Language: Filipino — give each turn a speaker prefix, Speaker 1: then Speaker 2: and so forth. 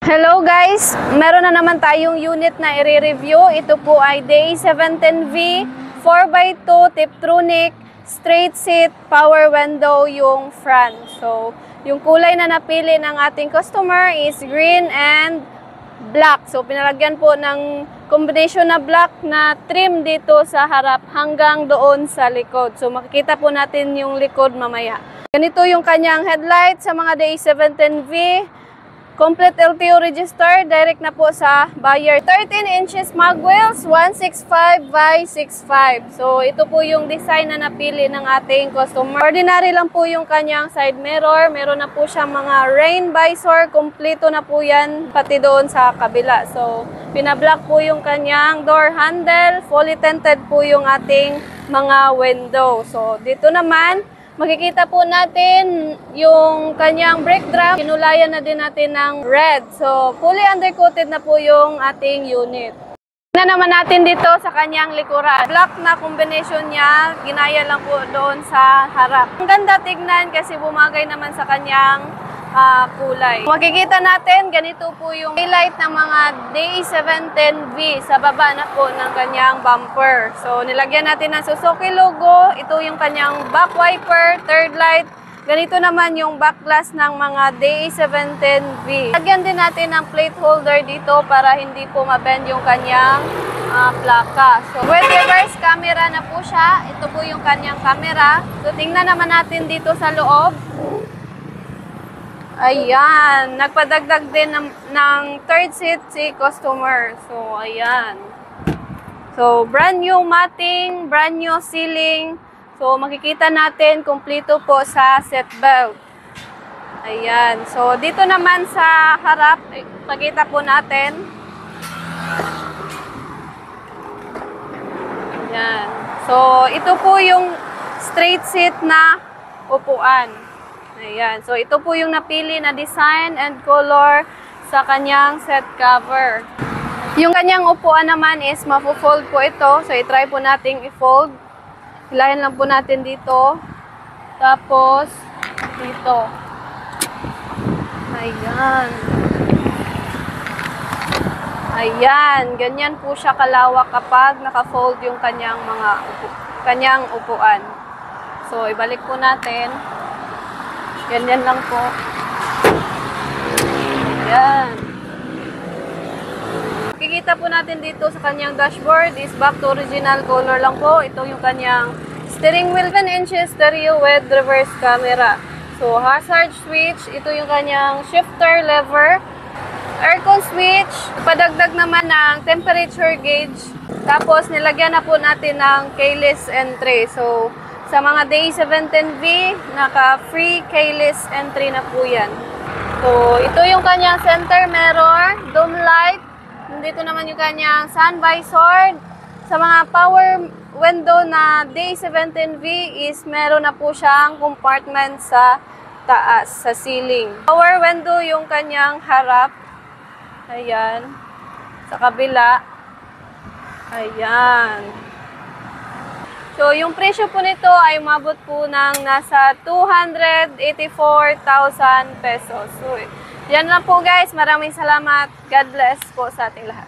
Speaker 1: Hello guys! Meron na naman tayong unit na i-review. Ito po ay DA710V 4x2 Tiptronic straight seat power window yung front. So, yung kulay na napili ng ating customer is green and black. So, pinalagyan po ng combination na black na trim dito sa harap hanggang doon sa likod. So, makikita po natin yung likod mamaya. Ganito yung kanyang headlight sa mga DA710V. Complete LTO register, direct na po sa buyer. 13 inches mag wheels, 165 by 65. So, ito po yung design na napili ng ating customer. Ordinary lang po yung kanyang side mirror. Meron na po siyang mga rain visor. Kompleto na po yan, pati doon sa kabila. So, pinablock po yung kanyang door handle. Fully tinted po yung ating mga window. So, dito naman, makikita po natin yung kanyang brake drum. Kinulayan na din natin ng red. So, fully undercoated na po yung ating unit. Tingnan naman natin dito sa kanyang likuran. Black na combination niya, ginaya lang po doon sa harap. Ang ganda tignan kasi bumagay naman sa kanyang kulay. Makikita natin, ganito po yung highlight ng mga DA710V sa baba na po ng kanyang bumper. So, nilagyan natin ng Suzuki logo. Ito yung kanyang back wiper, third light. Ganito naman yung back glass ng mga DA710V. Lagyan din natin ng plate holder dito para hindi po mabend yung kanyang plaka. So, with reverse camera na po siya. Ito po yung kanyang camera. So, tingnan naman natin dito sa loob. Ayan, nagpadagdag din ng third seat si customer. So, ayan. So, brand new matting, brand new ceiling. So, makikita natin, kumpleto po sa seat belt. Ayan. So, dito naman sa harap, pakita po natin. Ayan. So, ito po yung straight seat na upuan. Ayan. So, ito po yung napili na design and color sa kanyang seat cover. Yung kanyang upuan naman is mapo-fold po ito. So, i-try po nating i-fold. Hilahin lang po natin dito. Tapos, dito. Ayan. Ayan. Ganyan po siya kalawak kapag naka-fold yung kanyang kanyang upuan. So, ibalik po natin. Ganyan lang po. Ayan. Makikita po natin dito sa kanyang dashboard is back to original color lang po. Ito yung kanyang steering wheel, 7 inches stereo with reverse camera. So, hazard switch. Ito yung kanyang shifter lever. Aircon switch. Padagdag naman ng temperature gauge. Tapos, nilagyan na po natin ng keyless entry. So, sa mga DA710V, naka-free keyless entry na po yan. So, ito yung kanyang center mirror, dome light. Dito naman yung kanyang sun visor. Sa mga power window na DA710V is meron na po siyang compartment sa taas, sa ceiling. Power window yung kanyang harap. Ayan. Sa kabila. Ayan. So, yung presyo po nito ay umabot po ng nasa 284,000 pesos. So, yan lang po guys. Maraming salamat. God bless po sa ating lahat.